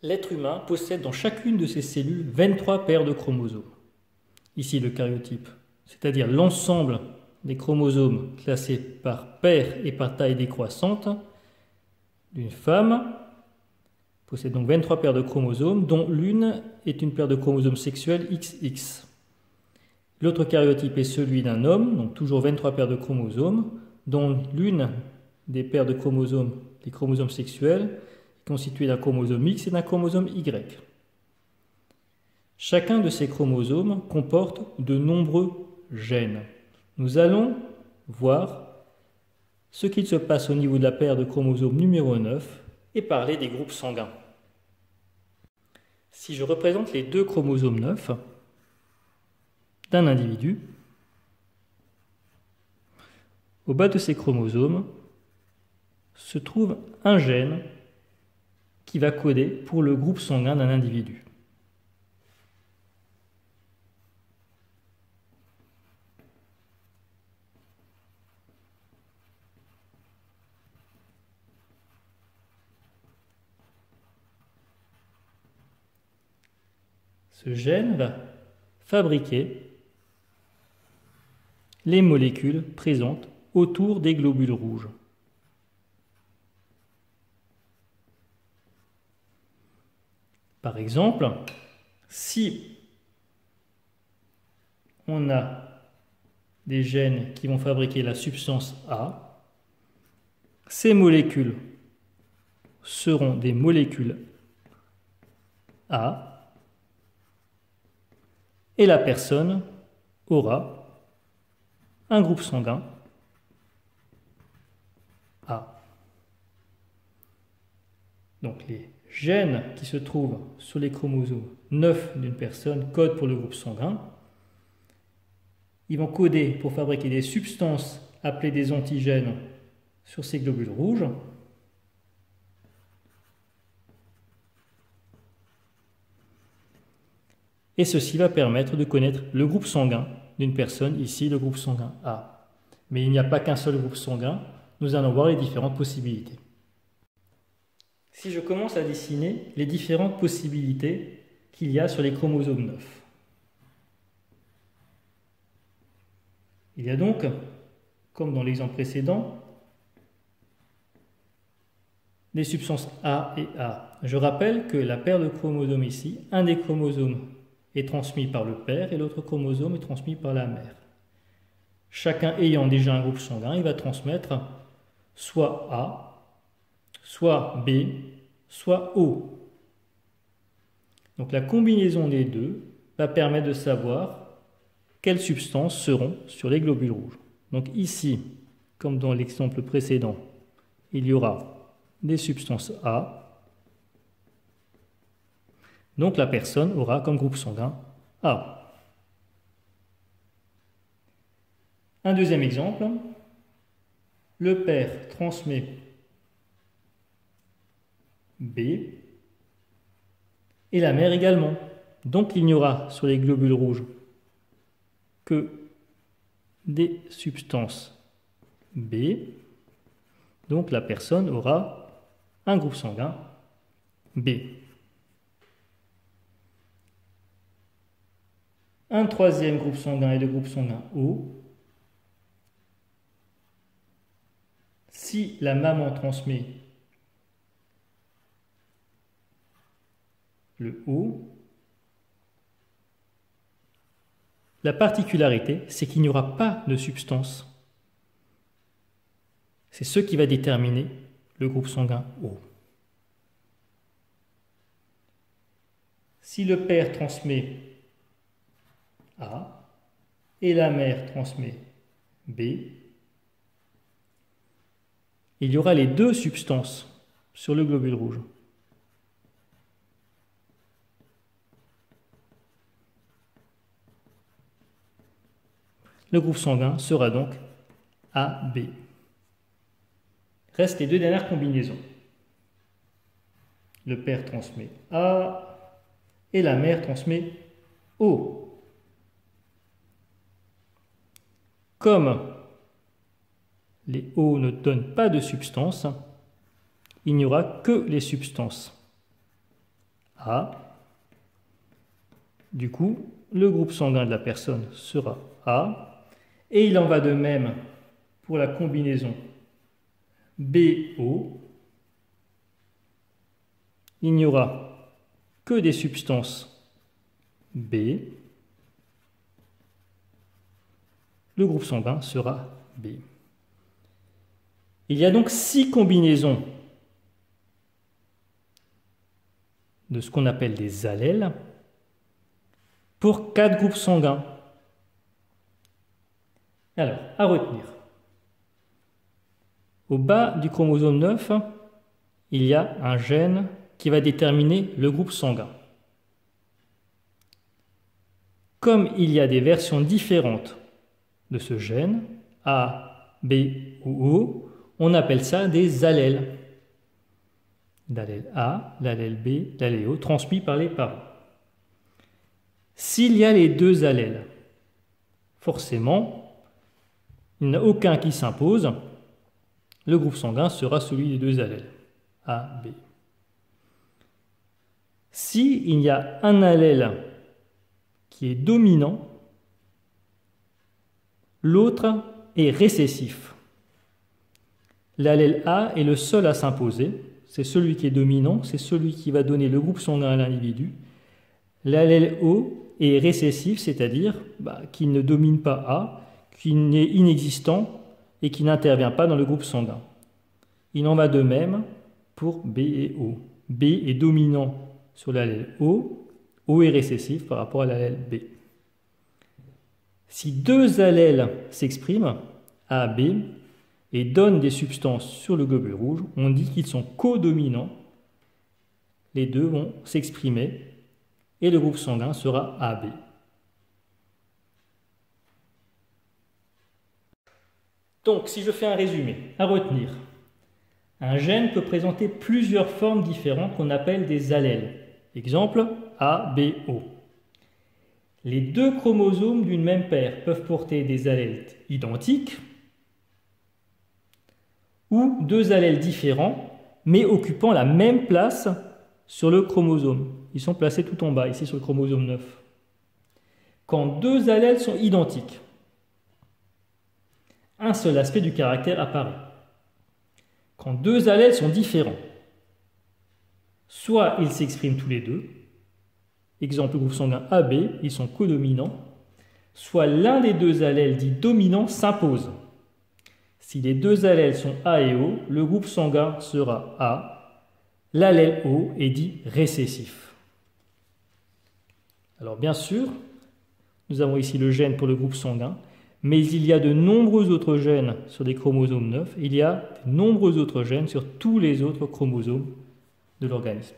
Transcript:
L'être humain possède dans chacune de ses cellules 23 paires de chromosomes. Ici le karyotype, c'est-à-dire l'ensemble des chromosomes classés par paire et par taille décroissante d'une femme, possède donc 23 paires de chromosomes, dont l'une est une paire de chromosomes sexuels XX. L'autre karyotype est celui d'un homme, donc toujours 23 paires de chromosomes, dont l'une des paires de chromosomes, les chromosomes sexuels, est constituée d'un chromosome X et d'un chromosome Y. Chacun de ces chromosomes comporte de nombreux gènes. Nous allons voir ce qu'il se passe au niveau de la paire de chromosomes numéro 9 et parler des groupes sanguins. Si je représente les deux chromosomes 9 d'un individu, au bas de ces chromosomes se trouve un gène qui va coder pour le groupe sanguin d'un individu. Ce gène va fabriquer les molécules présentes autour des globules rouges. Par exemple, si on a des gènes qui vont fabriquer la substance A, ces molécules seront des molécules A, et la personne aura un groupe sanguin A. Donc les gènes qui se trouvent sur les chromosomes 9 d'une personne codent pour le groupe sanguin. Ils vont coder pour fabriquer des substances appelées des antigènes sur ces globules rouges. Et ceci va permettre de connaître le groupe sanguin d'une personne, ici le groupe sanguin A. Mais il n'y a pas qu'un seul groupe sanguin, nous allons voir les différentes possibilités. Si je commence à dessiner les différentes possibilités qu'il y a sur les chromosomes 9. Il y a donc, comme dans l'exemple précédent, des substances A et A. Je rappelle que la paire de chromosomes ici, un des chromosomes est transmis par le père et l'autre chromosome est transmis par la mère. Chacun ayant déjà un groupe sanguin, il va transmettre soit A, soit B, soit O. Donc la combinaison des deux va permettre de savoir quelles substances seront sur les globules rouges. Donc ici, comme dans l'exemple précédent, il y aura des substances A. Donc la personne aura comme groupe sanguin A. Un deuxième exemple, le père transmet B et la mère également. Donc il n'y aura sur les globules rouges que des substances B. Donc la personne aura un groupe sanguin B. Un troisième groupe sanguin est le groupe sanguin O. Si la maman transmet le O, la particularité, c'est qu'il n'y aura pas de substance. C'est ce qui va déterminer le groupe sanguin O. Si le père transmet A et la mère transmet B, il y aura les deux substances sur le globule rouge. Le groupe sanguin sera donc AB. Restent les deux dernières combinaisons. Le père transmet A et la mère transmet O. Comme les O ne donnent pas de substance, il n'y aura que les substances A. Du coup, le groupe sanguin de la personne sera A. Et il en va de même pour la combinaison BO. Il n'y aura que des substances B. Le groupe sanguin sera B. Il y a donc 6 combinaisons de ce qu'on appelle des allèles pour 4 groupes sanguins. Alors, à retenir. Au bas du chromosome 9, il y a un gène qui va déterminer le groupe sanguin. Comme il y a des versions différentes de ce gène, A, B ou O, on appelle ça des allèles. L'allèle A, l'allèle B, l'allèle O, transmis par les parents. S'il y a les deux allèles, forcément, il n'y en a aucun qui s'impose, le groupe sanguin sera celui des deux allèles, A, B. Si il y a un allèle qui est dominant, l'autre est récessif. L'allèle A est le seul à s'imposer, c'est celui qui est dominant, c'est celui qui va donner le groupe sanguin à l'individu. L'allèle O est récessif, c'est-à-dire qu'il ne domine pas A, qu'il est inexistant et qui n'intervient pas dans le groupe sanguin. Il en va de même pour B et O. B est dominant sur l'allèle O, O est récessif par rapport à l'allèle B. Si deux allèles s'expriment, A, B, et donnent des substances sur le globule rouge, on dit qu'ils sont codominants. Les deux vont s'exprimer et le groupe sanguin sera AB. Donc, si je fais un résumé, à retenir, un gène peut présenter plusieurs formes différentes qu'on appelle des allèles. Exemple, A, B, O. Les deux chromosomes d'une même paire peuvent porter des allèles identiques ou deux allèles différents, mais occupant la même place sur le chromosome. Ils sont placés tout en bas, ici sur le chromosome 9. Quand deux allèles sont identiques, un seul aspect du caractère apparaît. Quand deux allèles sont différents, soit ils s'expriment tous les deux, exemple groupe sanguin AB, ils sont codominants, soit l'un des deux allèles dit dominant s'impose. Si les deux allèles sont A et O, le groupe sanguin sera A, l'allèle O est dit récessif. Alors bien sûr, nous avons ici le gène pour le groupe sanguin, mais il y a de nombreux autres gènes sur des chromosomes 9, il y a de nombreux autres gènes sur tous les autres chromosomes de l'organisme.